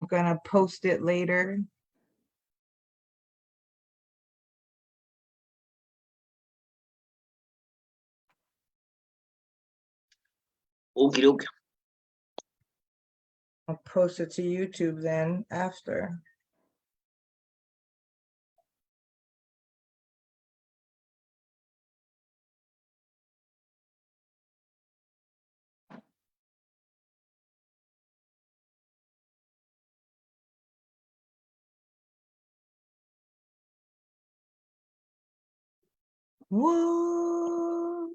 gonna post it later. Okie doke. I'll post it to YouTube then after. Whoa.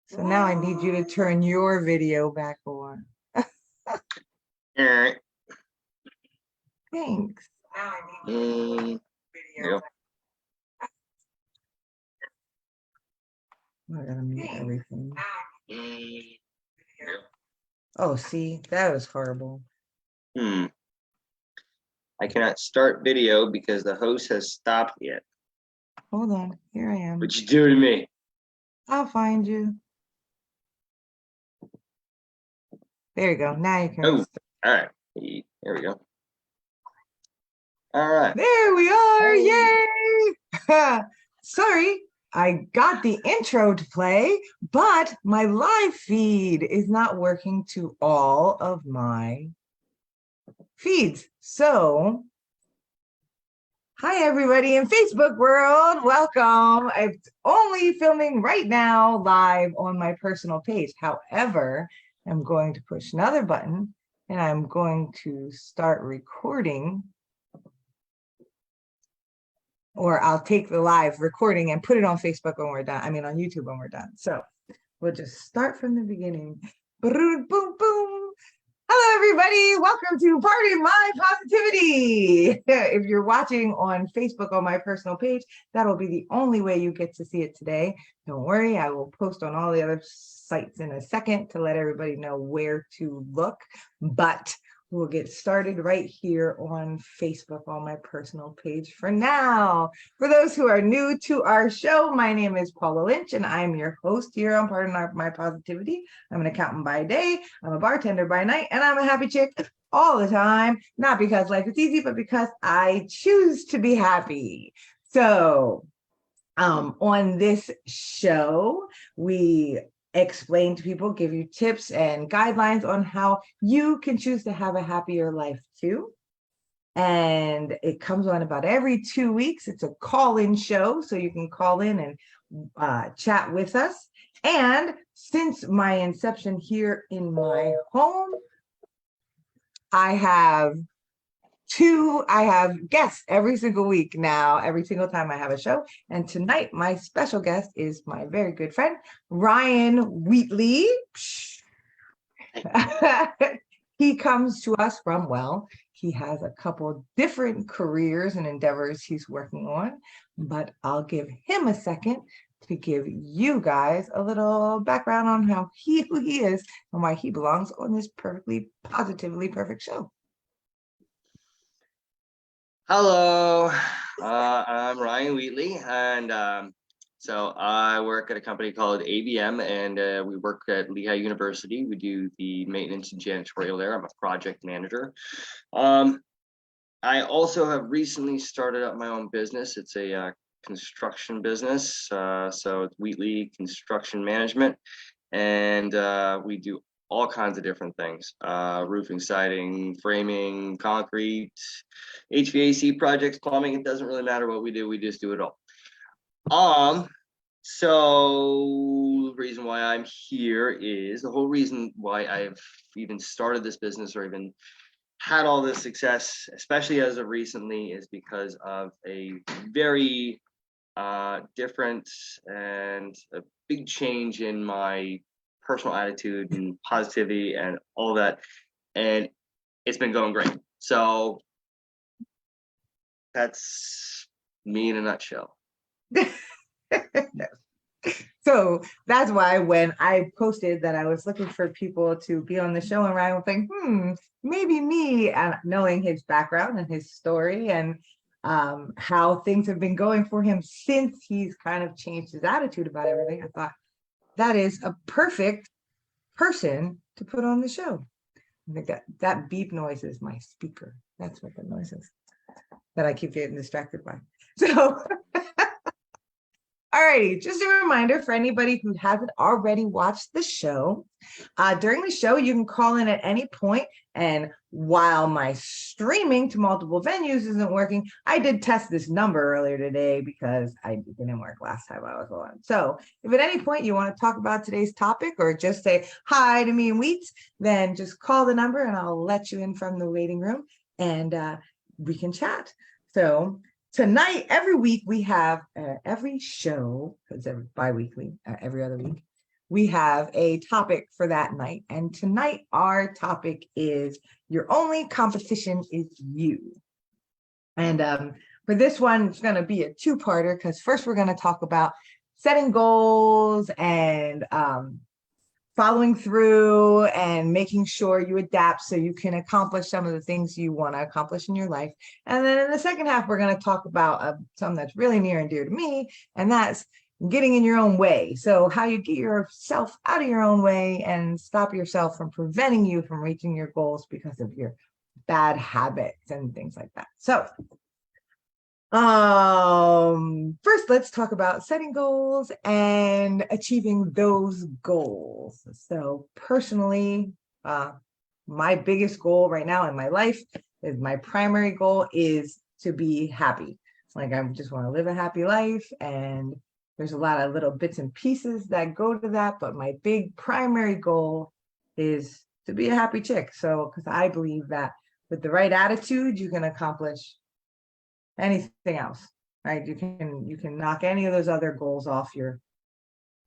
So now I need you to turn your video back on. Alright. Thanks. Now I need Yep. I gotta mute everything. Yep. Oh, see, that was horrible. I cannot start video because the host has stopped yet. Hold on, here I am. What you do to me? I'll find you. There you go. Now you can. Oh, all right. There we go. All right. There we are. Yay! Sorry, I got the intro to play, but my live feed is not working to all of my feeds. So, hi everybody in Facebook world. Welcome. I'm only filming right now live on my personal page. However, I'm going to push another button and I'm going to start recording, or I'll take the live recording and put it on Facebook when we're done. I mean, on YouTube when we're done. So we'll just start from the beginning. Boom, boom, boom. Hello, everybody. Welcome to Party My Positivity. If you're watching on Facebook on my personal page, that'll be the only way you get to see it today. Don't worry, I will post on all the other sites in a second to let everybody know where to look. But we'll get started right here on Facebook on my personal page for now. For those who are new to our show, my name is Paula Lynch, and I'm your host here on Part of My Positivity. I'm an accountant by day, I'm a bartender by night, and I'm a happy chick all the time. Not because life is easy, but because I choose to be happy. So on this show, we explain to people, give you tips and guidelines on how you can choose to have a happier life too. And it comes on about every 2 weeks. It's a call-in show, so you can call in and chat with us. And since my inception here in my home, I have guests every single week now, every single time I have a show. And tonight, my special guest is my very good friend, Ryan Wheatley. He comes to us from, well, he has a couple different careers and endeavors he's working on, but I'll give him a second to give you guys a little background on who he is and why he belongs on this perfectly, positively perfect show. Hello, I'm Ryan Wheatley, and so I work at a company called ABM, and we work at Lehigh University. We do the maintenance and janitorial there. I'm a project manager. I also have recently started up my own business. It's a construction business, so it's Wheatley Construction Management, and we do all kinds of different things, roofing, siding, framing, concrete, HVAC projects, plumbing. It doesn't really matter what we do, we just do it all. So the reason why I'm here is the whole reason why I've even started this business or even had all this success, especially as of recently, is because of a very different and a big change in my personal attitude and positivity and all that, and it's been going great. So that's me in a nutshell. So that's why when I posted that I was looking for people to be on the show, and Ryan was like, maybe me, and knowing his background and his story and how things have been going for him since he's kind of changed his attitude about everything, I thought that is a perfect person to put on the show. I think that beep noise is my speaker. That's what the noise is that I keep getting distracted by. So, alrighty, just a reminder for anybody who hasn't already watched the show. During the show, you can call in at any point, and while my streaming to multiple venues isn't working, I did test this number earlier today because it didn't work last time I was on. So if at any point you want to talk about today's topic or just say hi to me and Wheats, then just call the number and I'll let you in from the waiting room and we can chat. So tonight, every week we have every show, because it's bi-weekly, every other week, we have a topic for that night. And tonight, our topic is your only competition is you. And for this one, it's going to be a two-parter because first we're going to talk about setting goals and following through and making sure you adapt so you can accomplish some of the things you want to accomplish in your life. And then in the second half, we're going to talk about something that's really near and dear to me, and that's getting in your own way. So how you get yourself out of your own way and stop yourself from preventing you from reaching your goals because of your bad habits and things like that. So first, let's talk about setting goals and achieving those goals. So personally, my biggest goal right now in my life is my primary goal is to be happy. Like I just want to live a happy life, and there's a lot of little bits and pieces that go to that, but my big primary goal is to be a happy chick. So, because I believe that with the right attitude, you can accomplish anything else, right? You can knock any of those other goals off your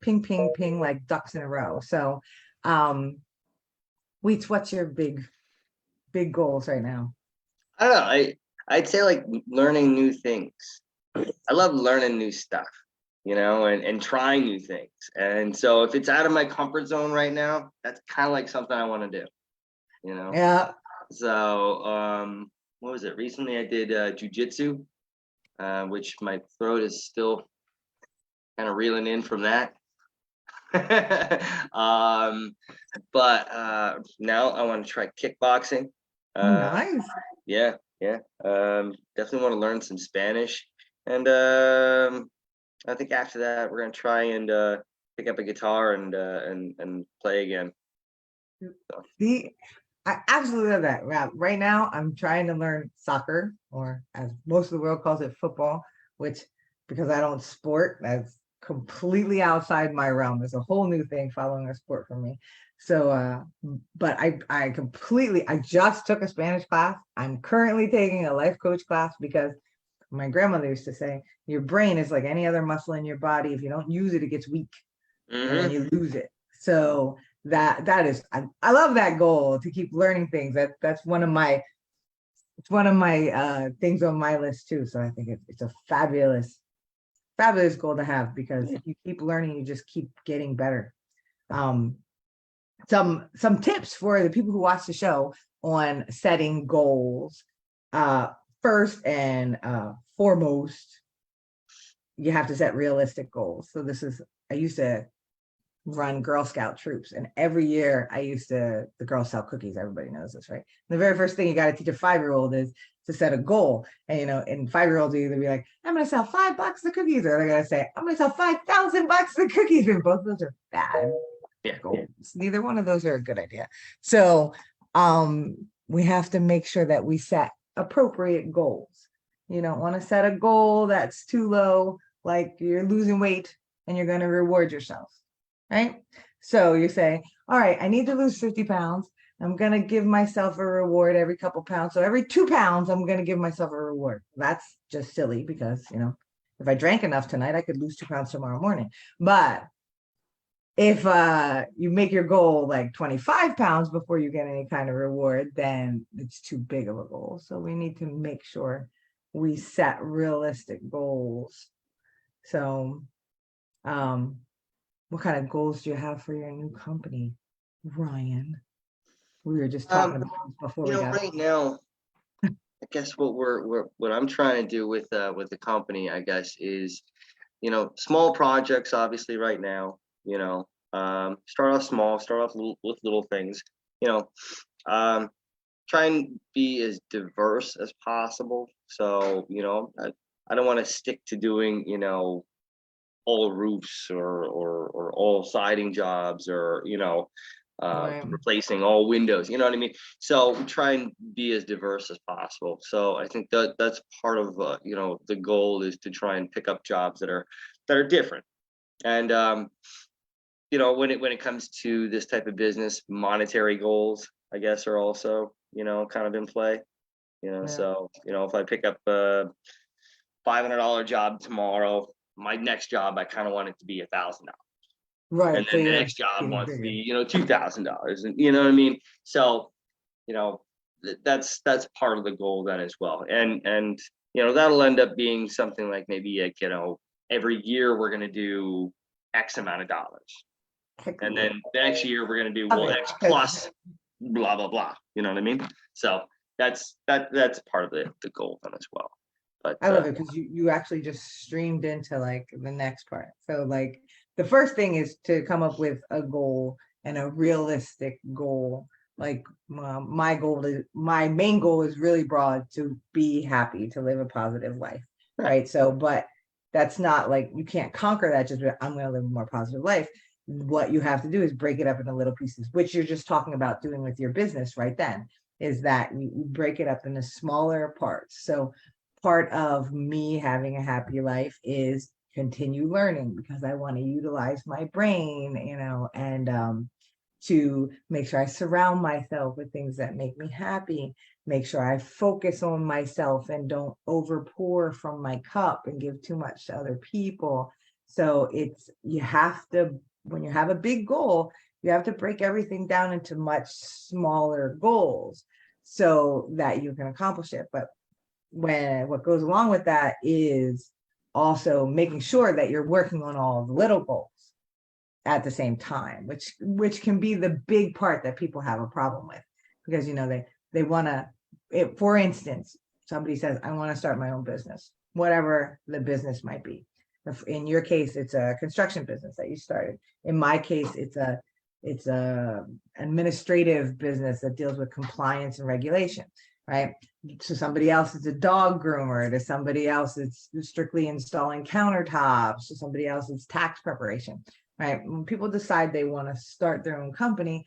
ping, ping, ping, like ducks in a row. So, Wheats, what's your big goals right now? I don't know. I'd say like learning new things. I love learning new stuff, and trying new things. And so if it's out of my comfort zone right now, that's kind of like something I want to do, Yeah. So what was it? Recently I did jujitsu, which my throat is still kind of reeling in from that. But now I want to try kickboxing. Nice. Yeah. Definitely want to learn some Spanish. And I think after that we're gonna try and pick up a guitar and play again. See, I absolutely love that. Right now, I'm trying to learn soccer, or as most of the world calls it, football, which because I don't sport, that's completely outside my realm. It's a whole new thing following a sport for me. So, but I just took a Spanish class. I'm currently taking a life coach class because my grandmother used to say, your brain is like any other muscle in your body. If you don't use it, it gets weak and then you lose it. So that is, I love that goal to keep learning things. That's one of my things on my list too. So I think it's a fabulous goal to have because if you keep learning, you just keep getting better. Some tips for the people who watch the show on setting goals. First and foremost, you have to set realistic goals. So I used to run Girl Scout troops, and every year the Girl Scout cookies, everybody knows this, right? The very first thing you got to teach a 5-year-old is to set a goal. And and 5-year-olds either be like, I'm gonna sell $5 of cookies, or they're gonna say, I'm gonna sell $5,000 of cookies, and both of those are bad goals. Neither one of those are a good idea. So we have to make sure that we set appropriate goals. You don't want to set a goal that's too low, like you're losing weight and you're going to reward yourself, right? So you say, all right, I need to lose 50 pounds. I'm going to give myself a reward every couple pounds. So every 2 pounds, I'm going to give myself a reward. That's just silly because, if I drank enough tonight, I could lose 2 pounds tomorrow morning. But if you make your goal like 25 pounds before you get any kind of reward, then it's too big of a goal. So we need to make sure we set realistic goals. So what kind of goals do you have for your new company, Ryan? We were just talking about this before we got right now. I guess what I'm trying to do with the company, I guess, is small projects obviously right now, Start off small, start off with little things, you know, try and be as diverse as possible. So, I don't want to stick to doing, all roofs or all siding jobs or, Right. replacing all windows, you know what I mean? So we try and be as diverse as possible. So I think that that's part of, the goal is to try and pick up jobs that are different. And, when it comes to this type of business, monetary goals, I guess, are also, kind of in play. Yeah. So, if I pick up a $500 job tomorrow, my next job, I kind of want it to be $1,000. And Right. So then the you're next job getting wants to bigger. be, $2,000. And you know what I mean? So, you know, that's part of the goal then as well. And that'll end up being something like maybe like, every year we're gonna do X amount of dollars. Heck And yeah. then the next year we're gonna do Love well it, X 'cause plus blah blah blah. You know what I mean? So that's part of the goal then as well. But I love it because you actually just streamed into like the next part. So like the first thing is to come up with a goal and a realistic goal. Like my main goal is really broad, to be happy, to live a positive life. Right. So, but that's not like, you can't conquer that just with, I'm going to live a more positive life. What you have to do is break it up into little pieces, which you're just talking about doing with your business right then, is that you break it up into smaller parts. So part of me having a happy life is continue learning, because I want to utilize my brain, and to make sure I surround myself with things that make me happy, make sure I focus on myself and don't over pour from my cup and give too much to other people. So you have to, when you have a big goal, you have to break everything down into much smaller goals so that you can accomplish it. But what goes along with that is also making sure that you're working on all the little goals at the same time, which can be the big part that people have a problem with, because they want to, for instance, somebody says, I want to start my own business, whatever the business might be. In your case, it's a construction business that you started. In my case, it's a administrative business that deals with compliance and regulation, right? To somebody else, it's a dog groomer. To somebody else, it's strictly installing countertops. To somebody else, it's tax preparation, right? When people decide they want to start their own company,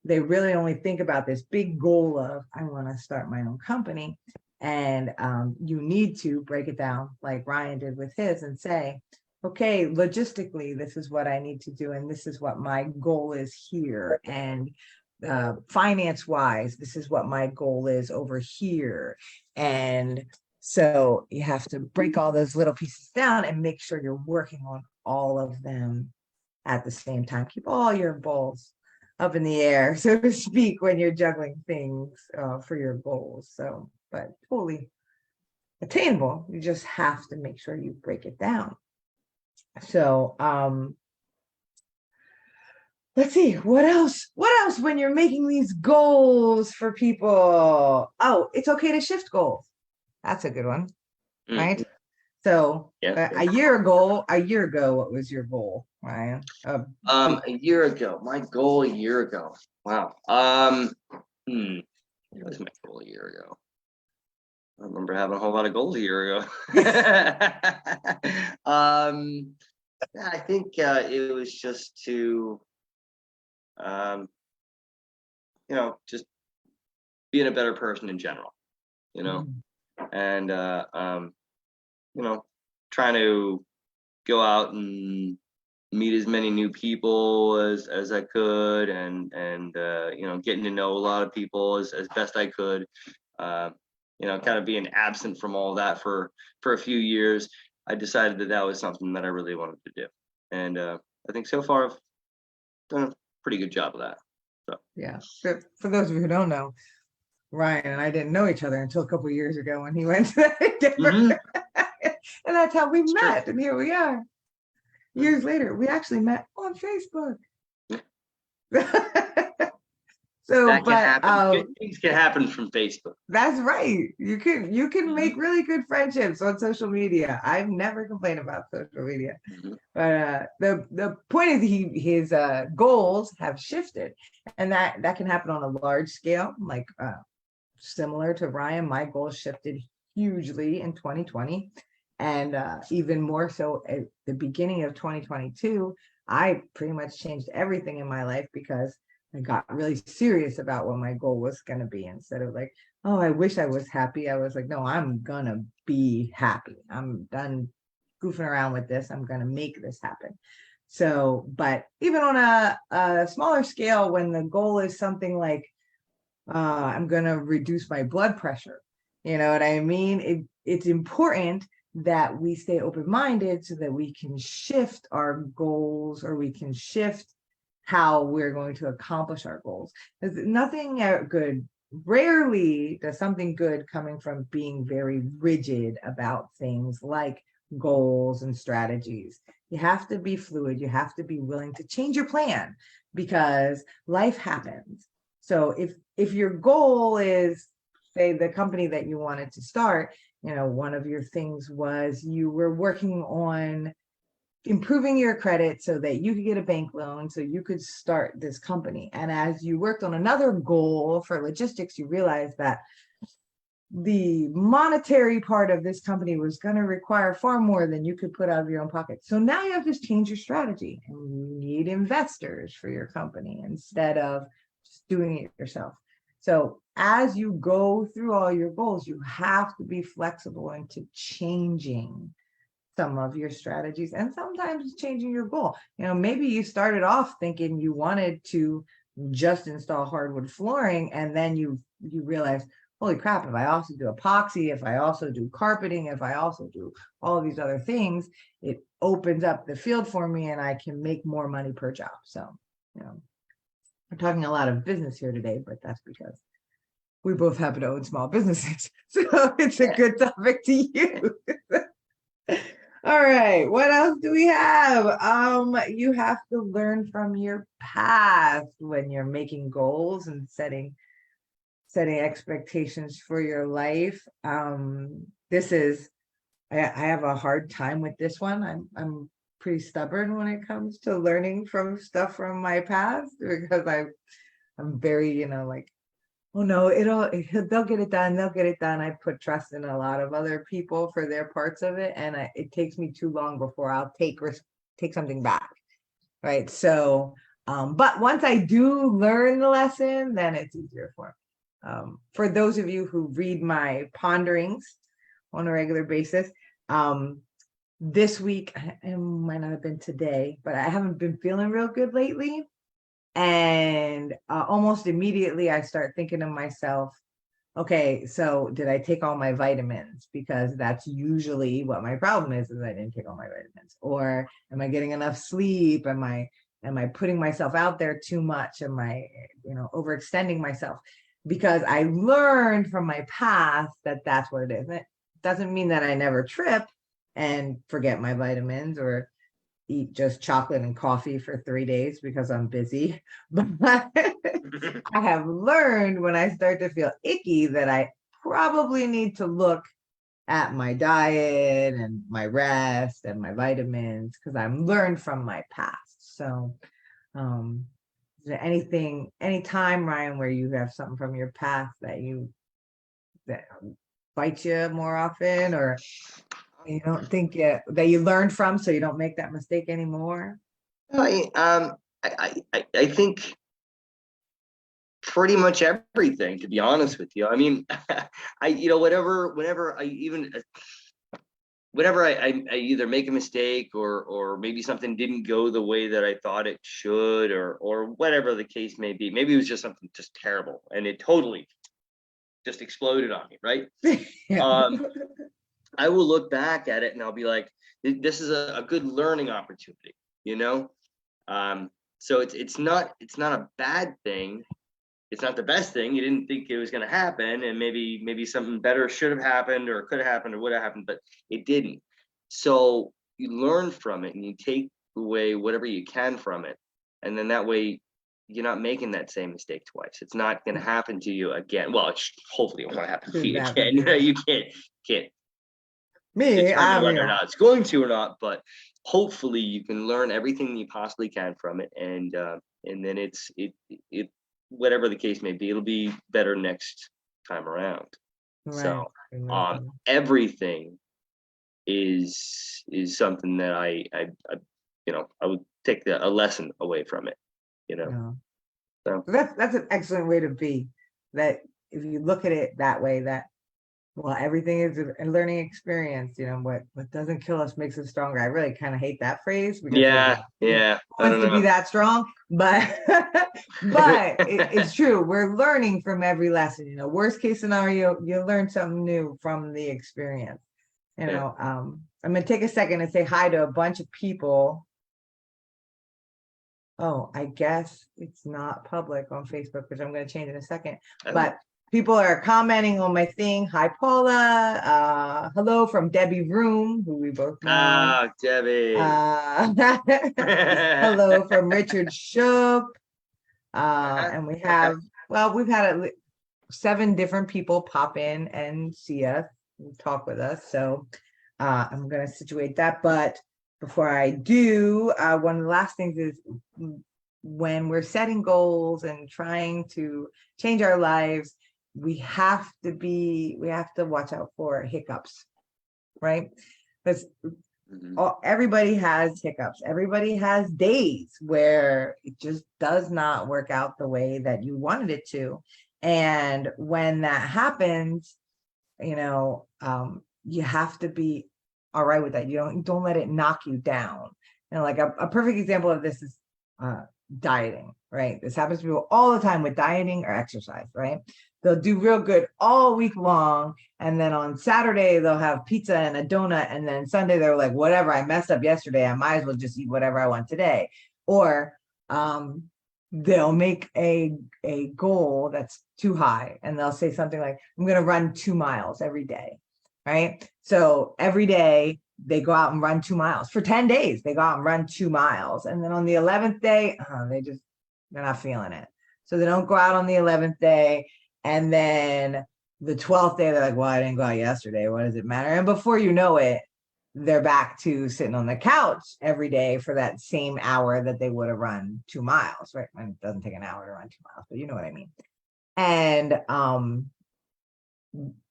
they really only think about this big goal of, I want to start my own company. And you need to break it down like Ryan did with his and say, okay, logistically, this is what I need to do, and this is what my goal is here. And finance wise, this is what my goal is over here. And so you have to break all those little pieces down and make sure you're working on all of them at the same time. Keep all your balls up in the air, so to speak, when you're juggling things for your goals. So, but totally attainable. You just have to make sure you break it down. So, let's see, what else when you're making these goals for people? Oh, it's okay to shift goals. That's a good one, right? So yeah. a year ago, what was your goal, Ryan? A year ago, my goal a year ago. Wow. What was my goal a year ago? I remember having a whole lot of goals a year ago. Yeah, I think it was just to, just being a better person in general, and trying to go out and meet as many new people as I could, and getting to know a lot of people as best I could. Kind of being absent from all that for a few years, I decided that was something that I really wanted to do, and I think so far I've done a pretty good job of that. So Yeah, for those of you who don't know, Ryan and I didn't know each other until a couple of years ago when he went to Denver. And that's how we met. And here we are. Years later, we actually met on Facebook. So, That can but happen. Good things can happen from Facebook. that's right. You can make really good friendships on social media. I've never complained about social media. Mhm. But the point is his goals have shifted, and that can happen on a large scale, like similar to Ryan. My goals shifted hugely in 2020, and even more so at the beginning of 2022. I pretty much changed everything in my life because I got really serious about what my goal was going to be. Instead of like, oh, I wish I was happy, I was like, no, I'm gonna be happy. I'm done goofing around with this. I'm gonna make this happen. So, but even on a smaller scale, when the goal is something like I'm going to reduce my blood pressure. You know what I mean? It's important that we stay open-minded so that we can shift our goals, or we can shift how we're going to accomplish our goals. There's nothing good. Rarely does something good coming from being very rigid about things like goals and strategies. You have to be fluid. You have to be willing to change your plan because life happens. So if your goal is, say, the company that you wanted to start, one of your things was you were working on improving your credit so that you could get a bank loan so you could start this company. And as you worked on another goal for logistics, you realized that the monetary part of this company was going to require far more than you could put out of your own pocket. So now you have to change your strategy, and you need investors for your company instead of just doing it yourself. So as you go through all your goals, you have to be flexible into changing some of your strategies, and sometimes changing your goal. Maybe you started off thinking you wanted to just install hardwood flooring, and then you realize, holy crap, if I also do epoxy, if I also do carpeting, if I also do all of these other things, it opens up the field for me and I can make more money per job. So, we're talking a lot of business here today, but that's because we both happen to own small businesses. So it's a good topic to use. All right, what else do we have? You have to learn from your past when you're making goals and setting expectations for your life. This is I have a hard time with this one. I'm pretty stubborn when it comes to learning from stuff from my past because I'm very, like, oh no, they'll get it done. They'll get it done. I put trust in a lot of other people for their parts of it, and it takes me too long before I'll take something back, right? So, but once I do learn the lesson, then it's easier for me. For those of you who read my ponderings on a regular basis, this week, it might not have been today, but I haven't been feeling real good lately. And almost immediately I start thinking to myself, okay, so did I take all my vitamins? Because that's usually what my problem is I didn't take all my vitamins. Or am I getting enough sleep? Am I putting myself out there too much? Am I, overextending myself? Because I learned from my past that that's what it is. It doesn't mean that I never trip and forget my vitamins or eat just chocolate and coffee for 3 days because I'm busy. But I have learned when I start to feel icky that I probably need to look at my diet and my rest and my vitamins because I'm learned from my past. So, is there any time, Ryan, where you have something from your past that bites you more often, or you don't think that you learned from, so you don't make that mistake anymore? I think pretty much everything, to be honest with you. I mean, whenever I either make a mistake or maybe something didn't go the way that I thought it should, or whatever the case may be. Maybe it was just something just terrible and it totally just exploded on me, right? Yeah. I will look back at it and I'll be like, this is a good learning opportunity, so it's not a bad thing. It's not the best thing. You didn't think it was going to happen, and maybe something better should have happened or could have happened or would have happened, but it didn't. So you learn from it and you take away whatever you can from it, and then that way you're not making that same mistake twice. It's not going to happen to you again. Well, hopefully it won't happen to you again. You can't determine whether or not it's going to or not, but hopefully you can learn everything you possibly can from it, and then it whatever the case may be, it'll be better next time around. Right. So everything is something that I would take a lesson away from it, So that's an excellent way to be. That if you look at it that way, that everything is a learning experience. What doesn't kill us makes us stronger. I really kind of hate that phrase because yeah. Wants to be that strong, but it's true. We're learning from every lesson. Worst case scenario, you learn something new from the experience. I'm gonna take a second and say hi to a bunch of people. Oh, I guess it's not public on Facebook, which I'm going to change in a second. But people are commenting on my thing. Hi, Paula. Hello from Debbie Room, who we both know. Ah, Debbie. Hello from Richard Shoop. And we have, we've had 7 different people pop in and see us, talk with us. So I'm going to situate that. But before I do, one of the last things is when we're setting goals and trying to change our lives, we have to watch out for hiccups, right? Because everybody has hiccups. Everybody has days where it just does not work out the way that you wanted it to. And when that happens, you have to be all right with that. You don't let it knock you down. And like a perfect example of this is dieting, right? This happens to people all the time with dieting or exercise, right? They'll do real good all week long, and then on Saturday they'll have pizza and a donut, and then Sunday they're like, whatever, I messed up yesterday, I might as well just eat whatever I want today. Or they'll make a goal that's too high, and they'll say something like, I'm going to run 2 miles every day, right? So every day they go out and run 2 miles for 10 days. They go out and run 2 miles. And then on the 11th day, they're not feeling it. So they don't go out on the 11th day. And then the 12th day, they're like, well, I didn't go out yesterday. What does it matter? And before you know it, they're back to sitting on the couch every day for that same hour that they would have run 2 miles, right? And it doesn't take an hour to run 2 miles, but you know what I mean. And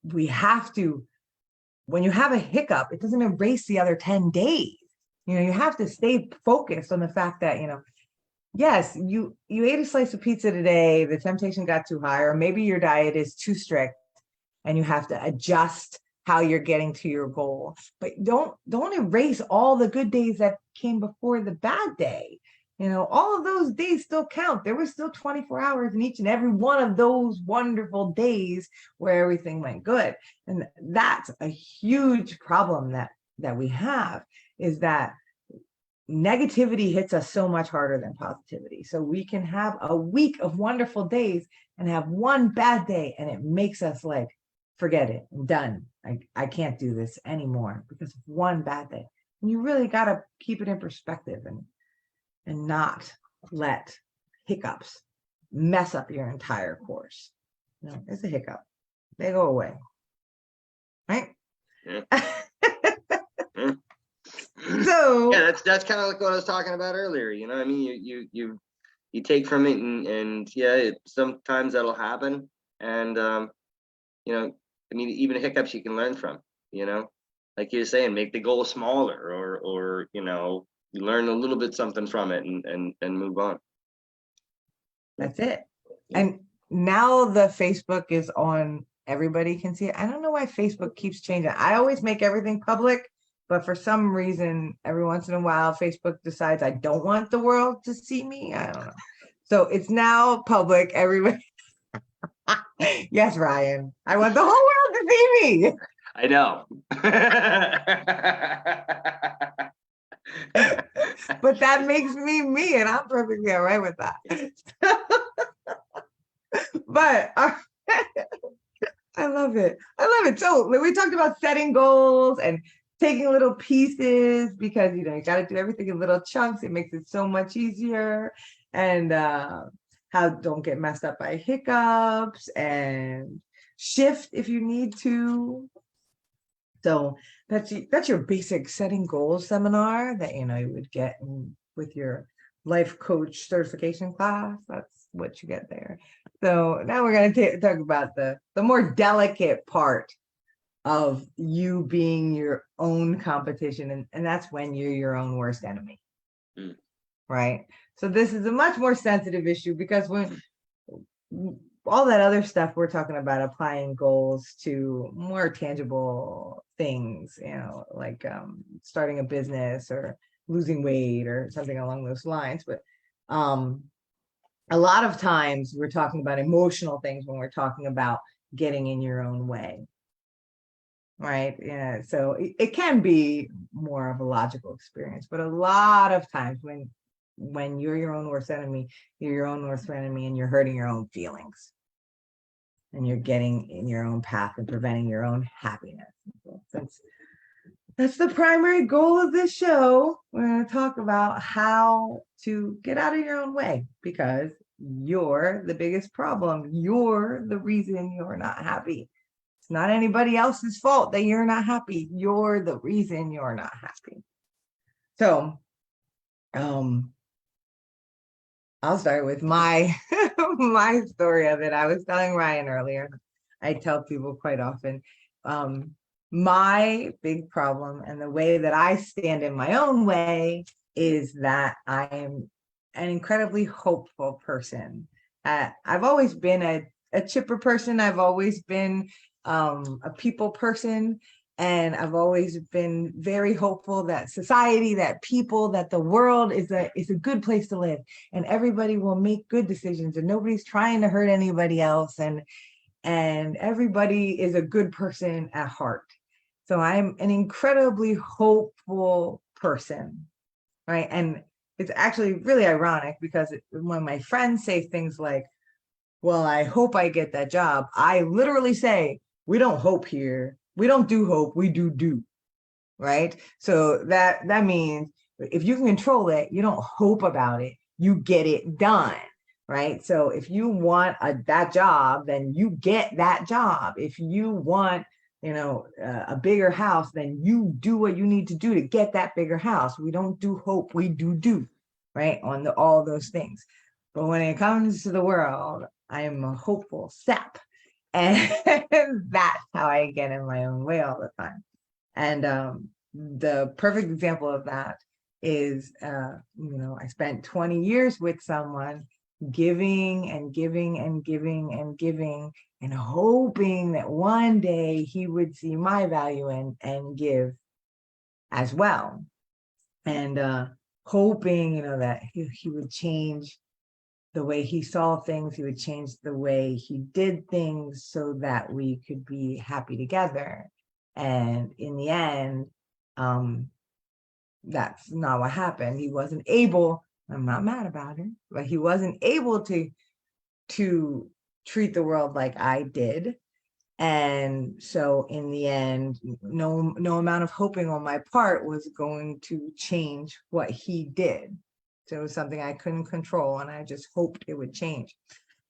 we have to, when you have a hiccup, it doesn't erase the other 10 days. You have to stay focused on the fact that, yes, you ate a slice of pizza today, the temptation got too high, or maybe your diet is too strict and you have to adjust how you're getting to your goal. But don't erase all the good days that came before the bad day. All of those days still count. There were still 24 hours in each and every one of those wonderful days where everything went good. And that's a huge problem that we have, is that negativity hits us so much harder than positivity. So we can have a week of wonderful days and have one bad day, and it makes us like, forget it, I'm done. I can't do this anymore because of one bad day. And you really got to keep it in perspective and not let hiccups mess up your entire course. It's a hiccup. They go away. Right? Yeah. So yeah, that's kind of like what I was talking about earlier. I mean, you take from it, and sometimes that'll happen, and I mean, even hiccups you can learn from. Like you're saying, make the goal smaller, or you learn a little bit something from it, and move on. That's it. And now the Facebook is on, everybody can see it. I don't know why Facebook keeps changing. I always make everything public, but for some reason, every once in a while, Facebook decides I don't want the world to see me. I don't know. So it's now public. Everybody. Yes, Ryan. I want the whole world to see me. I know. But that makes me, and I'm perfectly all right with that. But I love it. So we talked about setting goals and taking little pieces, because you got to do everything in little chunks. It makes it so much easier. And how don't get messed up by hiccups, and shift if you need to. So that's your basic setting goals seminar that you would get with your life coach certification class. That's what you get there. So now we're going to talk about the more delicate part of you being your own competition, and that's when you're your own worst enemy. Right? So this is a much more sensitive issue, because when all that other stuff we're talking about, applying goals to more tangible things, like starting a business or losing weight or something along those lines. But a lot of times we're talking about emotional things when we're talking about getting in your own way. Right. Yeah. So it can be more of a logical experience, but a lot of times when you're your own worst enemy, you're your own worst enemy, and you're hurting your own feelings, and you're getting in your own path and preventing your own happiness. Since that's the primary goal of this show, we're going to talk about how to get out of your own way, because you're the biggest problem. You're the reason you're not happy. It's not anybody else's fault that you're not happy. You're the reason you're not happy. So, I'll start with my my story of it. I was telling Ryan earlier. I tell people quite often, my big problem and the way that I stand in my own way is that I am an incredibly hopeful person. I've always been a chipper person. I've always been a people person. And I've always been very hopeful that society, that people, that the world is a good place to live, and everybody will make good decisions, and nobody's trying to hurt anybody else, and everybody is a good person at heart. So I'm an incredibly hopeful person, right? And it's actually really ironic, because when my friends say things like, well, I hope I get that job, I literally say, we don't hope here. We don't do hope, we do, right? So that means if you can control it, you don't hope about it, you get it done, right? So if you want that job, then you get that job. If you want, a bigger house, then you do what you need to do to get that bigger house. We don't do hope, we do, right? On all those things. But when it comes to the world, I am a hopeful sap. And that's how I get in my own way all the time. And the perfect example of that is, I spent 20 years with someone, giving and giving and giving and giving, and hoping that one day he would see my value and give as well. And hoping, that he would change the way he saw things, he would change the way he did things so that we could be happy together. And in the end, that's not what happened. He wasn't able, I'm not mad about it, but he wasn't able to treat the world like I did. And so in the end, no amount of hoping on my part was going to change what he did. So it was something I couldn't control, and I just hoped it would change.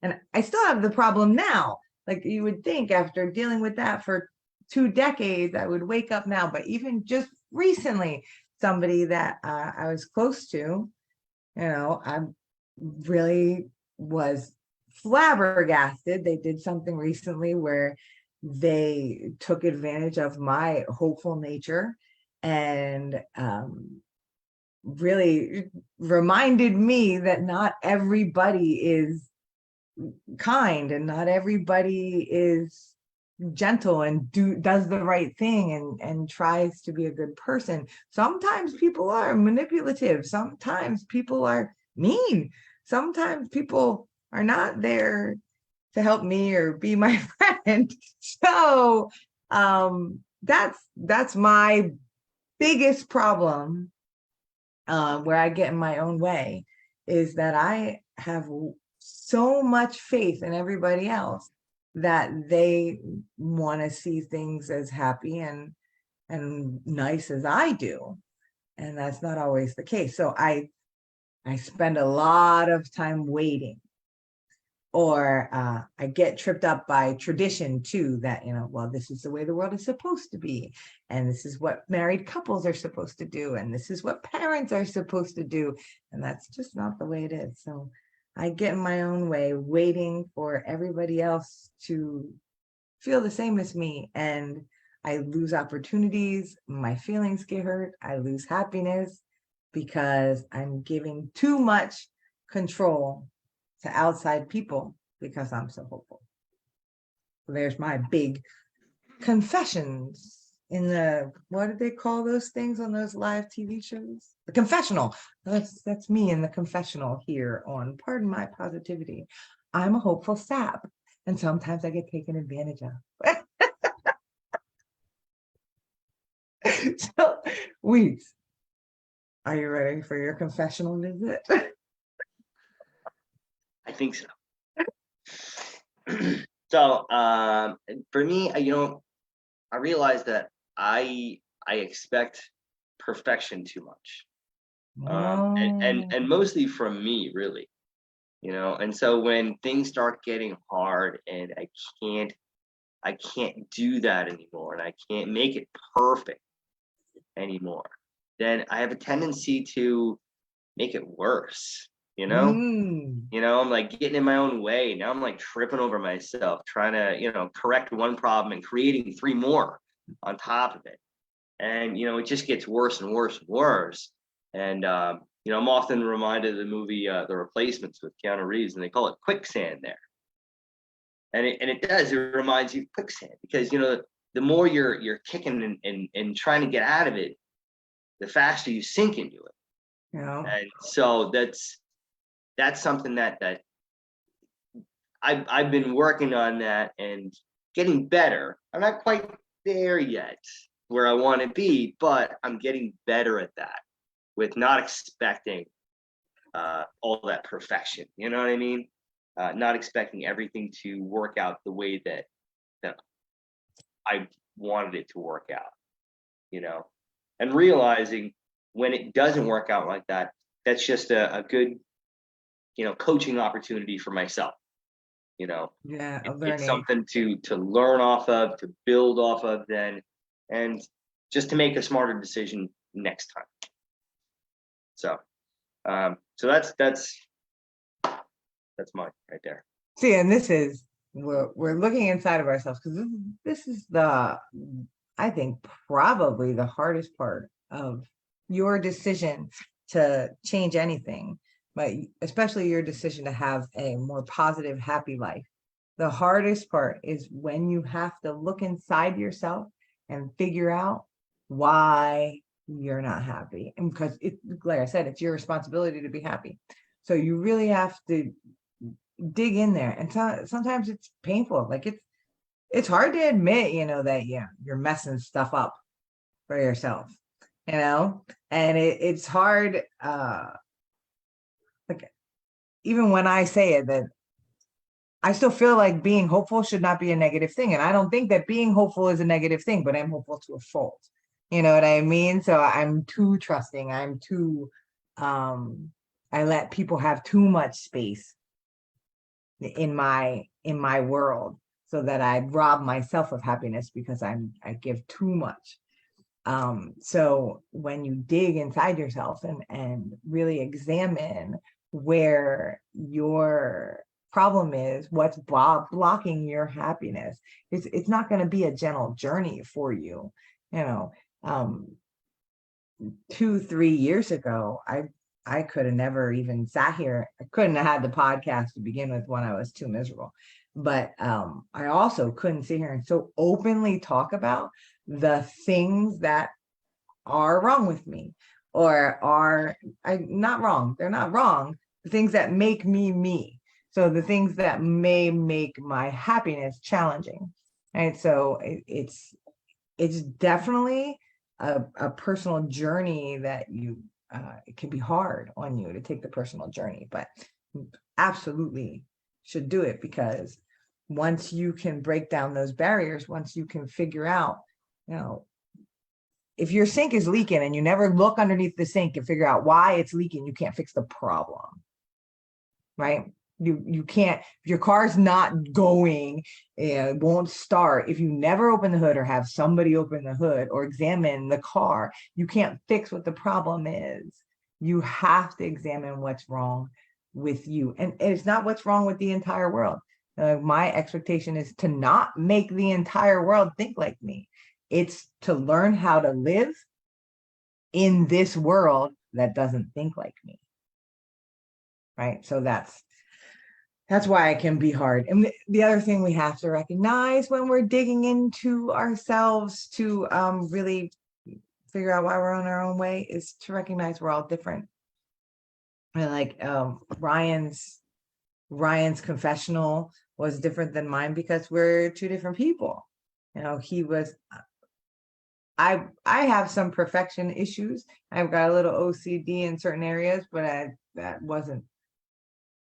And I still have the problem now. Like, you would think after dealing with that for 2 decades, I would wake up now. But even just recently, somebody that I was close to, I really was flabbergasted. They did something recently where they took advantage of my hopeful nature, and really reminded me that not everybody is kind, and not everybody is gentle and does the right thing and tries to be a good person. Sometimes people are manipulative. Sometimes people are mean. Sometimes people are not there to help me or be my friend. So that's my biggest problem, where I get in my own way, is that I have so much faith in everybody else that they want to see things as happy and nice as I do. And that's not always the case. So I spend a lot of time waiting or I get tripped up by tradition too, that, well, this is the way the world is supposed to be. And this is what married couples are supposed to do. And this is what parents are supposed to do. And that's just not the way it is. So I get in my own way, waiting for everybody else to feel the same as me. And I lose opportunities. My feelings get hurt. I lose happiness because I'm giving too much control to outside people because I'm so hopeful. So there's my big confessions in the, what did they call those things on those live TV shows? The confessional. That's me in the confessional here on Pardon My Positivity. I'm a hopeful sap, and sometimes I get taken advantage of. So, Weeds, are you ready for your confessional visit? I think so. So for me, I realized that I expect perfection too much, and mostly from me, really, And so when things start getting hard, and I can't do that anymore, and I can't make it perfect anymore, then I have a tendency to make it worse. I'm like getting in my own way. Now I'm like tripping over myself, trying to, correct one problem and creating 3 more on top of it. And, it just gets worse and worse and worse. And, I'm often reminded of the movie, The Replacements with Keanu Reeves, and they call it quicksand there. And it does, it reminds you of quicksand because, the more you're kicking and trying to get out of it, the faster you sink into it. Yeah. And so that's something that I've been working on that and getting better. I'm not quite there yet where I want to be, but I'm getting better at that with not expecting all that perfection. You know what I mean? Not expecting everything to work out the way that I wanted it to work out, and realizing when it doesn't work out like that, that's just a good coaching opportunity for myself. Yeah, it's something to learn off of, to build off of then, and just to make a smarter decision next time. So that's mine right there. See, and this is, we're looking inside of ourselves, because this is I think probably the hardest part of your decision to change anything, but especially your decision to have a more positive, happy life. The hardest part is when you have to look inside yourself and figure out why you're not happy. And because like I said, it's your responsibility to be happy. So you really have to dig in there. And sometimes it's painful. Like it's hard to admit, that you're messing stuff up for yourself, and it's hard. Like even when I say it, that I still feel like being hopeful should not be a negative thing. And I don't think that being hopeful is a negative thing, but I'm hopeful to a fault. You know what I mean? So I'm too trusting. I'm too, I let people have too much space in my world, so that I rob myself of happiness because I give too much. So when you dig inside yourself and really examine where your problem is, what's blocking your happiness, it's not going to be a gentle journey for you. 2-3 years ago, I could have never even sat here. I couldn't have had the podcast to begin with when I was too miserable. But I also couldn't sit here and so openly talk about the things that are wrong with me, or are not wrong. They're not wrong. The things that make me me. So the things that may make my happiness challenging. Right. So it's definitely a personal journey that it can be hard on you to take the personal journey, but absolutely should do it, because once you can break down those barriers, once you can figure out, if your sink is leaking and you never look underneath the sink and figure out why it's leaking, you can't fix the problem, right? You can't, if your car's not going, it won't start. If you never open the hood or have somebody open the hood or examine the car, you can't fix what the problem is. You have to examine what's wrong with you. And it's not what's wrong with the entire world. My expectation is to not make the entire world think like me. It's to learn how to live in this world that doesn't think like me. Right? So that's why it can be hard. And the other thing we have to recognize when we're digging into ourselves to really figure out why we're on our own way is to recognize we're all different. And like Ryan's confessional was different than mine because we're two different people. You know, I have some perfection issues. I've got a little OCD in certain areas, but that wasn't.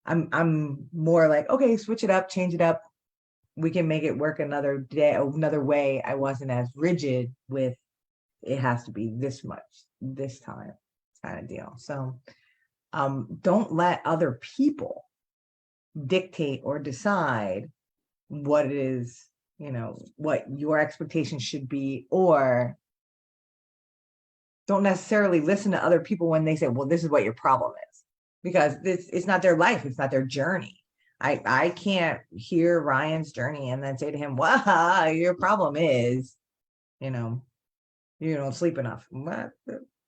I'm more like, okay, switch it up, change it up. We can make it work another day, another way. I wasn't as rigid with it has to be this much, this time kind of deal. So don't let other people dictate or decide what it is, you know, what your expectations should be, or don't necessarily listen to other people when they say, well, this is what your problem is, because it's not their life, it's not their journey. I can't hear Ryan's journey and then say to him, well, your problem is, you know, you don't sleep enough. What?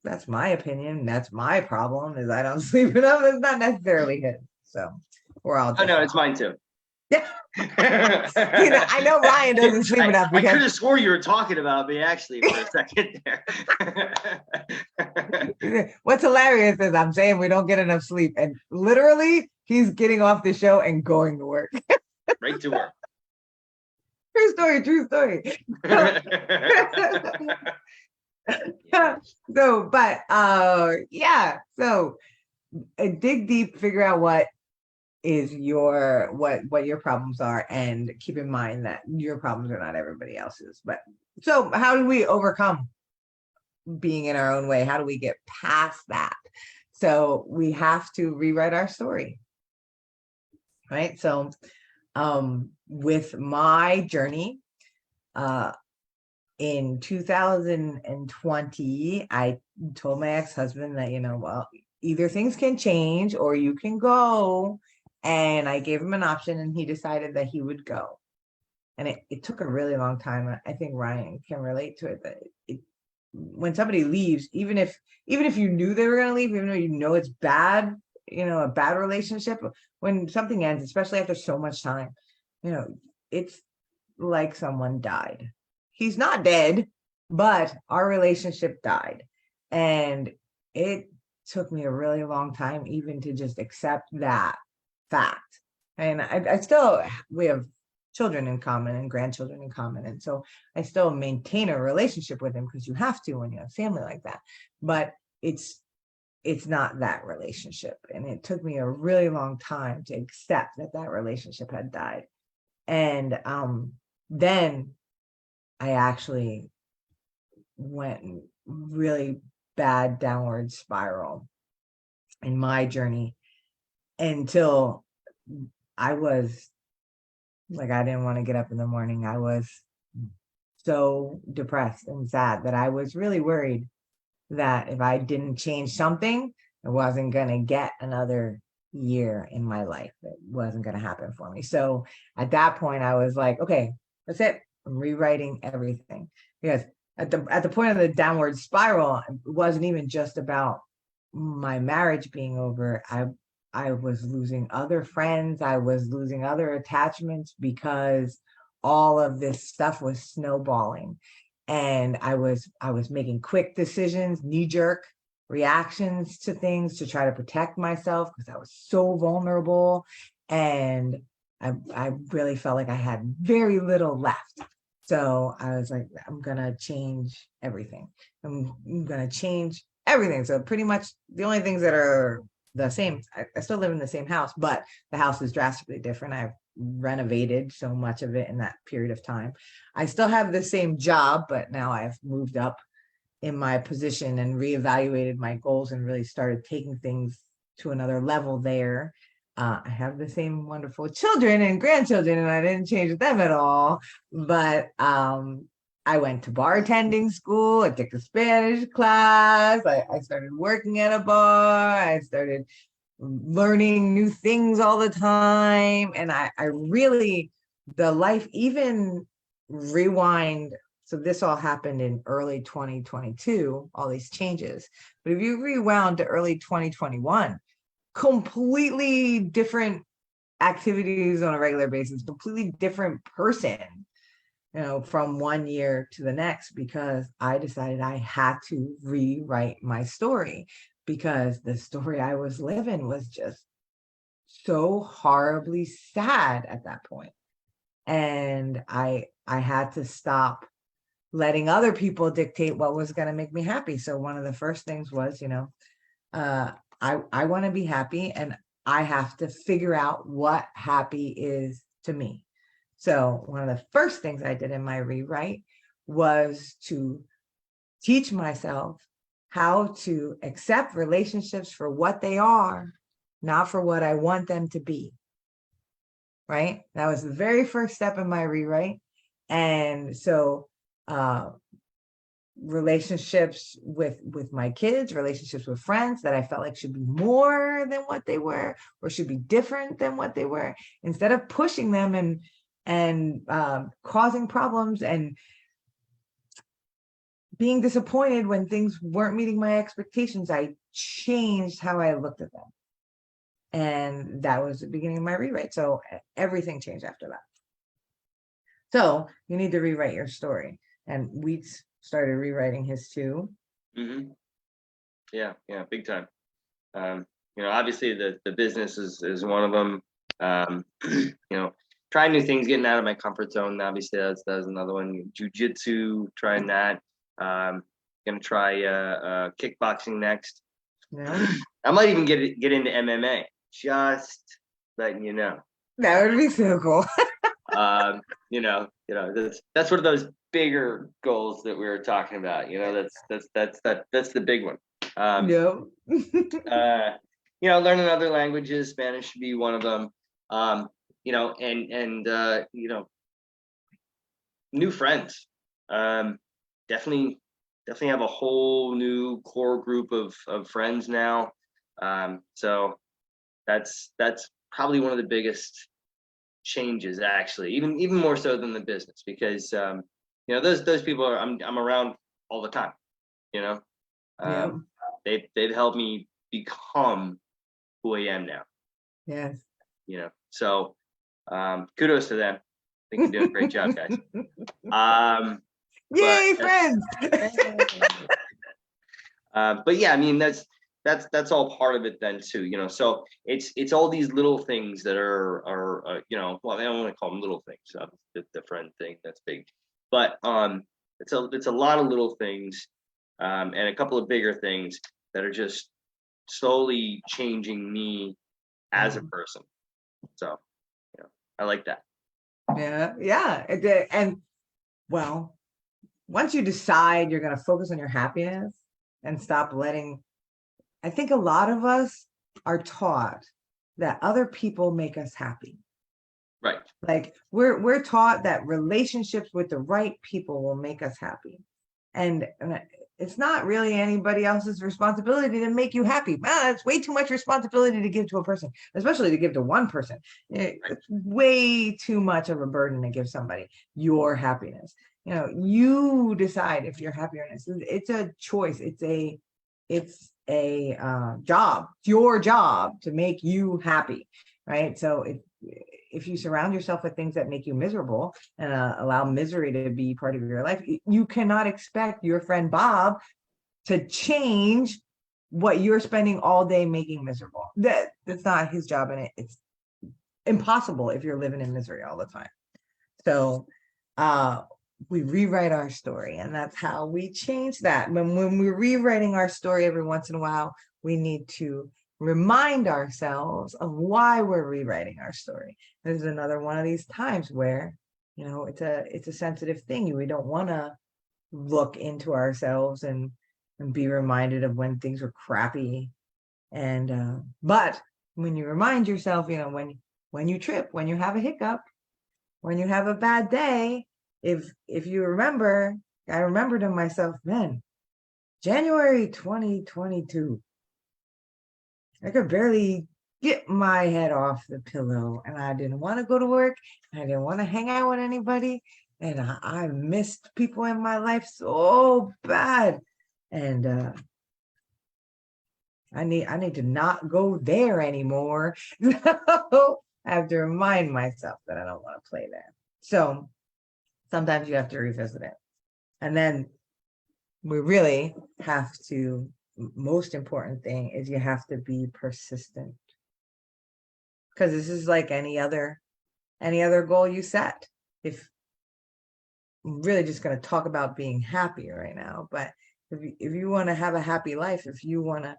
That's my opinion. That's my problem is I don't sleep enough. It's not necessarily his. So we're all Oh no, it's mine too. Yeah. You know, I know Ryan doesn't sleep enough I because could have swore you were talking about me actually for a second there. what's hilarious is I'm saying we don't get enough sleep, and literally he's getting off the show and going to work. Right to work. True story, true story. So, but yeah, so dig deep, figure out what is what your problems are, and keep in mind that your problems are not everybody else's. But so how do we overcome being in our own way? How do we get past that? So we have to rewrite our story, right? So with my journey in 2020, I told my ex-husband that, you know, well, either things can change or you can go. And I gave him an option and he decided that he would go. And it took a really long time. I think Ryan can relate to it, that when somebody leaves, even if you knew they were going to leave, even though you know it's bad, you know, a bad relationship, when something ends, especially after so much time, you know, it's like someone died. He's not dead, but our relationship died. And it took me a really long time even to just accept that fact. And I still, we have children in common and grandchildren in common. And so I still maintain a relationship with him because you have to when you have family like that. But it's not that relationship. And it took me a really long time to accept that relationship had died. And then I actually went really bad downward spiral in my journey until I was like, I didn't want to get up in the morning. I was so depressed and sad that I was really worried that if I didn't change something, I wasn't going to get another year in my life. It wasn't going to happen for me. So at that point, I was like, okay, that's it. I'm rewriting everything. Because at the point of the downward spiral, it wasn't even just about my marriage being over. I was losing other friends. I was losing other attachments because all of this stuff was snowballing. And I was making quick decisions, knee-jerk reactions to things to try to protect myself because I was so vulnerable. And I really felt like I had very little left. So I was like, I'm gonna change everything. I'm gonna change everything. So pretty much the only things that are the same, I still live in the same house, but the house is drastically different. I've renovated so much of it in that period of time. I still have the same job, but now I've moved up in my position and reevaluated my goals and really started taking things to another level there. I have the same wonderful children and grandchildren, and I didn't change them at all. But I went to bartending school. I took a Spanish class. I started working at a bar. I started learning new things all the time. And I really, the life, even rewind. So this all happened in early 2022, all these changes. But if you rewound to early 2021, completely different activities on a regular basis, completely different person, from one year to the next, because I decided I had to rewrite my story, because the story I was living was just so horribly sad at that point. And I had to stop letting other people dictate what was going to make me happy. So one of the first things was, I want to be happy, and I have to figure out what happy is to me. So one of the first things I did in my rewrite was to teach myself how to accept relationships for what they are, not for what I want them to be. Right? That was the very first step in my rewrite. And so relationships with my kids, relationships with friends that I felt like should be more than what they were, or should be different than what they were, instead of pushing them and causing problems and being disappointed when things weren't meeting my expectations. I changed how I looked at them. And that was the beginning of my rewrite. So everything changed after that. So you need to rewrite your story. And Wheats started rewriting his too. Mm-hmm. Yeah, big time. Obviously the business is one of them. Trying new things, getting out of my comfort zone. Obviously that's another one. Jiu-jitsu, trying that. Gonna try kickboxing next. Yeah. I might even get into MMA. Just letting you know. That would be so cool. That's one of those bigger goals that we were talking about. That's the big one. Learning other languages, Spanish should be one of them. New friends. Definitely have a whole new core group of friends now. So that's probably one of the biggest changes, actually, even more so than the business, because those people I'm around all the time. They've helped me become who I am now. Yes. So kudos to them. I think you're doing a great job, guys. Yay, friends. But yeah, I mean that's all part of it then too, so it's all these little things that are well, I don't want to call them little things, the friend thing, that's big, but it's a lot of little things, and a couple of bigger things that are just slowly changing me as a person. So I like that. Yeah. And well, once you decide you're going to focus on your happiness and stop letting, I think a lot of us are taught that other people make us happy. Right. Like we're taught that relationships with the right people will make us happy. And it's not really anybody else's responsibility to make you happy. It's way too much responsibility to give to a person, especially to give to one person. It's way too much of a burden to give somebody your happiness. You decide if you're happy or not. It's a choice. It's a job. It's your job to make you happy, right? So if you surround yourself with things that make you miserable and allow misery to be part of your life, you cannot expect your friend Bob to change what you're spending all day making miserable. That's not his job, and it's impossible if you're living in misery all the time. So we rewrite our story, and that's how we change that. When we're rewriting our story every once in a while, we need to remind ourselves of why we're rewriting our story. There's another one of these times where, it's a sensitive thing. We don't want to look into ourselves and be reminded of when things were crappy. And but when you remind yourself, when you trip, when you have a hiccup, when you have a bad day, if you remember, I remember to myself, man, January 2022, I could barely get my head off the pillow, and I didn't want to go to work. I didn't want to hang out with anybody, and I missed people in my life so bad. And I need to not go there anymore. So I have to remind myself that I don't want to play there. So sometimes you have to revisit it. And then we really have to, most important thing is you have to be persistent. Because this is like any other goal you set. If I'm really just going to talk about being happy right now, but if you want to have a happy life, if you want to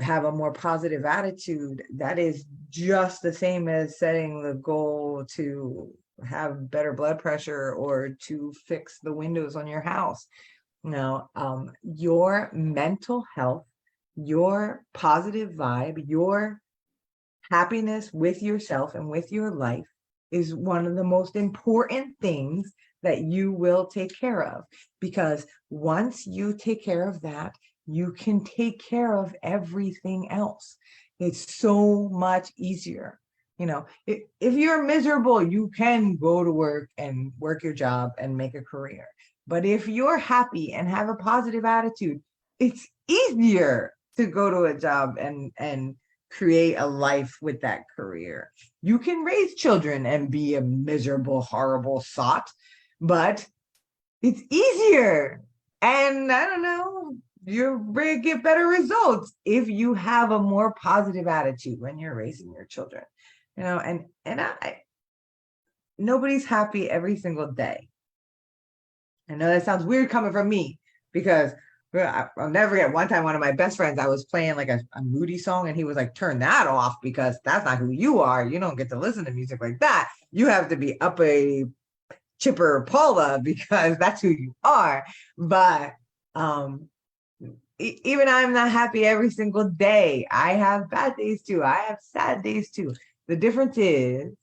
have a more positive attitude, that is just the same as setting the goal to have better blood pressure or to fix the windows on your house. Your mental health, your positive vibe, your happiness with yourself and with your life is one of the most important things that you will take care of, because once you take care of that, you can take care of everything else. It's so much easier. If you're miserable, you can go to work and work your job and make a career. But if you're happy and have a positive attitude, it's easier to go to a job and create a life with that career. You can raise children and be a miserable, horrible sot, but it's easier. And I don't know, you're going to get better results if you have a more positive attitude when you're raising your children. And nobody's happy every single day. I know that sounds weird coming from me, because I'll never forget one time, one of my best friends, I was playing like a moody song, and he was like, turn that off, because that's not who you are. You don't get to listen to music like that. You have to be uppity, chipper Paula, because that's who you are. But even I'm not happy every single day. I have bad days too. I have sad days too. The difference is,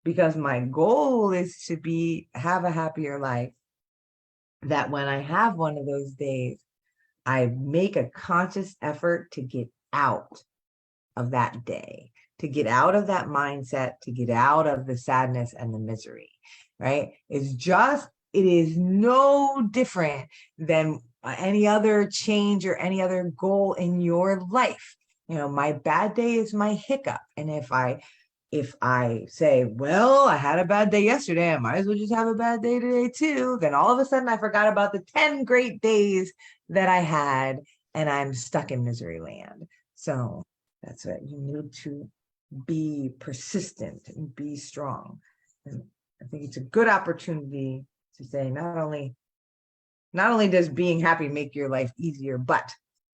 because my goal is to have a happier life, that when I have one of those days, I make a conscious effort to get out of that day, to get out of that mindset, to get out of the sadness and the misery, right? It is no different than any other change or any other goal in your life. My bad day is my hiccup. And if I say, well, I had a bad day yesterday, I might as well just have a bad day today too, then all of a sudden I forgot about the 10 great days that I had, and I'm stuck in misery land. So that's what you need, to be persistent and be strong. And I think it's a good opportunity to say, not only does being happy make your life easier, but,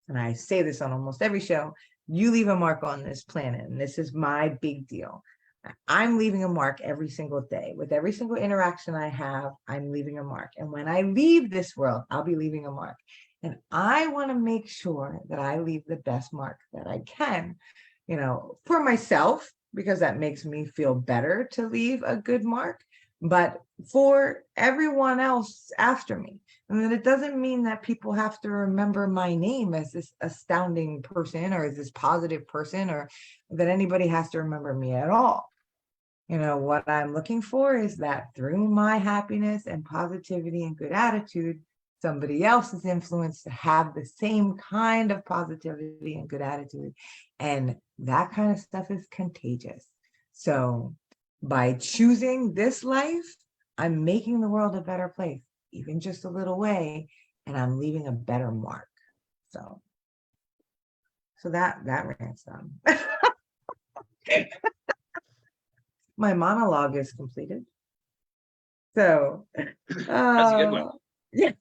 and I say this on almost every show, you leave a mark on this planet. And this is my big deal. I'm leaving a mark every single day. With every single interaction I have, I'm leaving a mark. And when I leave this world, I'll be leaving a mark. And I want to make sure that I leave the best mark that I can, for myself, because that makes me feel better to leave a good mark, but for everyone else after me. I mean, it doesn't mean that people have to remember my name as this astounding person or as this positive person, or that anybody has to remember me at all. What I'm looking for is that through my happiness and positivity and good attitude, somebody else is influenced to have the same kind of positivity and good attitude. And that kind of stuff is contagious. So by choosing this life, I'm making the world a better place, even just a little way, and I'm leaving a better mark. So that rant's done. My monologue is completed. So that's a good one. Yeah.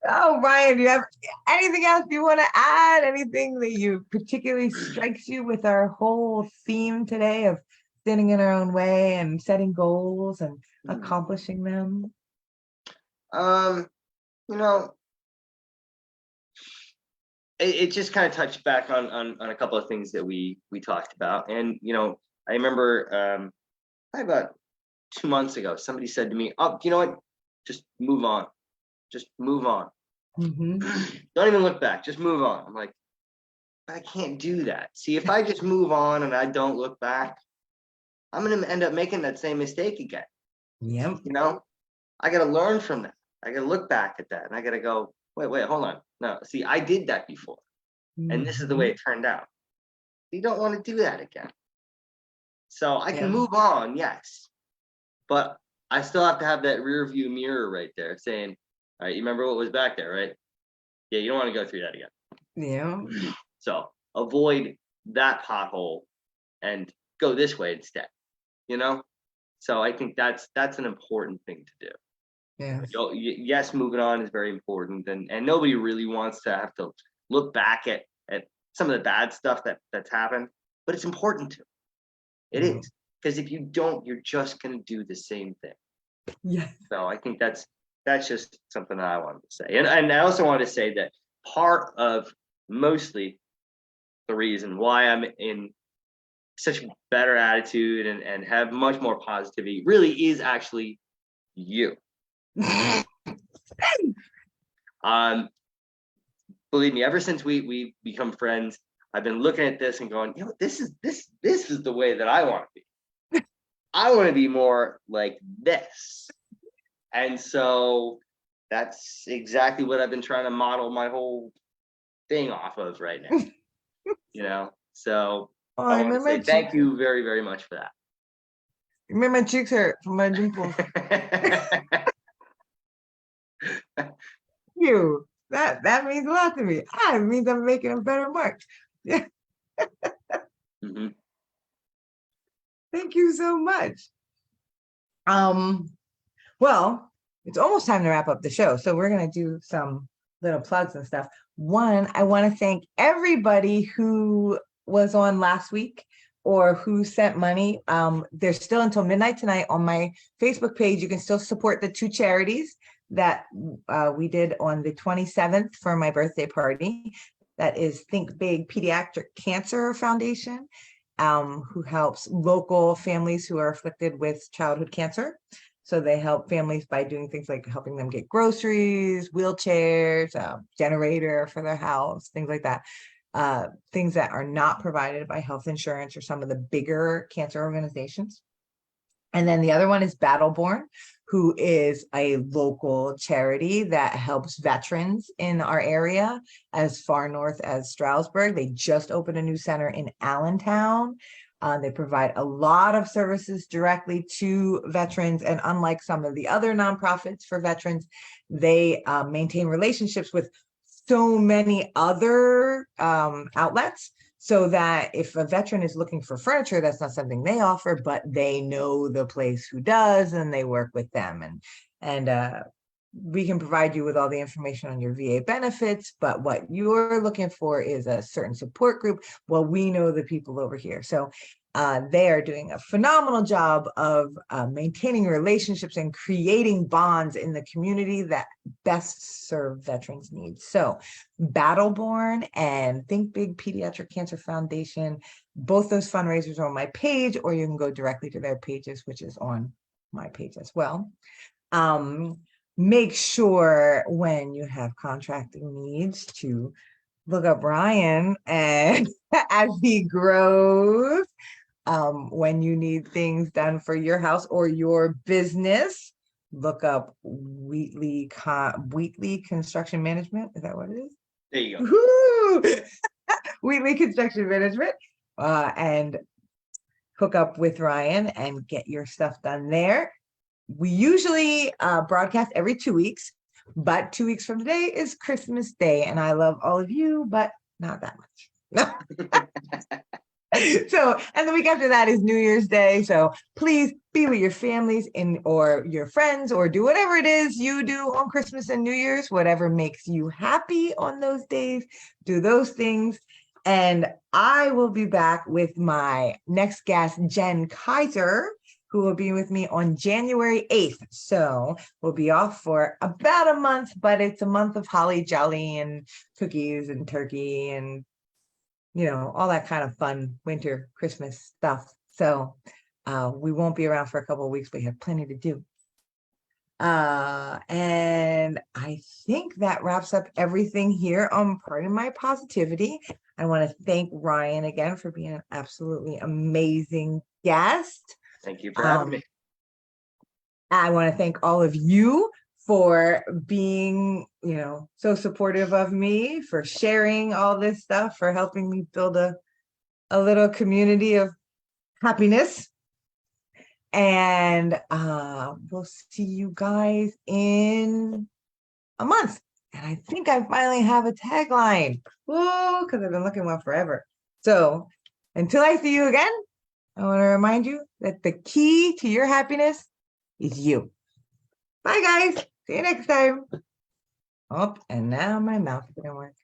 Oh, Ryan, do you have anything else you want to add? Anything that you particularly strikes you with our whole theme today of standing in our own way and setting goals and accomplishing them? You know, it just kind of touched back on a couple of things that we talked about. And, I remember probably about 2 months ago, somebody said to me, oh, you know what? Just move on. Just move on. Mhm. Don't even look back. Just move on. I'm like, I can't do that. See, if I just move on and I don't look back, I'm going to end up making that same mistake again. Yep. I got to learn from that. I got to look back at that and I got to go, wait, hold on. No, see, I did that before and this is the way it turned out. You don't want to do that again. So I can Yeah. move on, yes, but I still have to have that rear view mirror right there saying, all right, you remember what was back there, right? Yeah, you don't want to go through that again. Yeah. So avoid that pothole and go this way instead, So I think that's an important thing to do. Yeah. Yes, moving on is very important, and nobody really wants to have to look back at some of the bad stuff that's happened, but it's important to. It Yeah. is, because if you don't, you're just going to do the same thing. Yeah. So I think that's just something that I wanted to say, and I also wanted to say that part of mostly the reason why I'm in such a better attitude and have much more positivity really is actually you. Believe me, ever since we become friends, I've been looking at this and going, this is the way that I want to be. I want to be more like this. And so that's exactly what I've been trying to model my whole thing off of right now. So Oh, I want to say thank you very, very much for that. You made my cheeks hurt from my dimples. You. That means a lot to me. It means I'm making a better mark. Yeah. Mhm. Thank you so much. Well, it's almost time to wrap up the show. So we're gonna do some little plugs and stuff. One, I want to thank everybody who was on last week or who sent money. There's still until midnight tonight on my Facebook page. You can still support the two charities that we did on the 27th for my birthday party. That is Think Big Pediatric Cancer Foundation, who helps local families who are afflicted with childhood cancer. So they help families by doing things like helping them get groceries, wheelchairs, generator for their house, things like that. Things that are not provided by health insurance or some of the bigger cancer organizations. And then the other one is Battleborn, who is a local charity that helps veterans in our area as far north as Stroudsburg. They just opened a new center in Allentown. They provide a lot of services directly to veterans, and unlike some of the other nonprofits for veterans, they maintain relationships with so many other outlets, so that if a veteran is looking for furniture, that's not something they offer, but they know the place who does, and they work with them. And we can provide you with all the information on your VA benefits, but what you're looking for is a certain support group. Well, we know the people over here. So they are doing a phenomenal job of maintaining relationships and creating bonds in the community that best serve veterans' needs. So Battleborn and Think Big Pediatric Cancer Foundation, both those fundraisers are on my page, or you can go directly to their pages, which is on my page as well. Make sure when you have contracting needs to look up Ryan and as he grows. When you need things done for your house or your business, look up Wheatley Construction Management. Is that what it is? There you go. Wheatley Construction Management, and hook up with Ryan and get your stuff done there. We usually broadcast every 2 weeks, but 2 weeks from today is Christmas Day, and I love all of you, but not that much. So, and the week after that is New Year's Day. So please be with your families or your friends, or do whatever it is you do on Christmas and New Year's, whatever makes you happy on those days, do those things. And I will be back with my next guest, Jen Kaiser, who will be with me on January 8th. So we'll be off for about a month, but it's a month of holly jolly and cookies and turkey and, all that kind of fun winter Christmas stuff. So we won't be around for a couple of weeks, but we have plenty to do. And I think that wraps up everything here on Pardon My Positivity. I want to thank Ryan again for being an absolutely amazing guest. Thank you for having me. I want to thank all of you for being, so supportive of me, for sharing all this stuff, for helping me build a little community of happiness. And we'll see you guys in a month. And I think I finally have a tagline. Whoa, because I've been looking one forever. So until I see you again, I want to remind you that the key to your happiness is you. Bye, guys. See you next time. Oh, and now my mouth didn't work.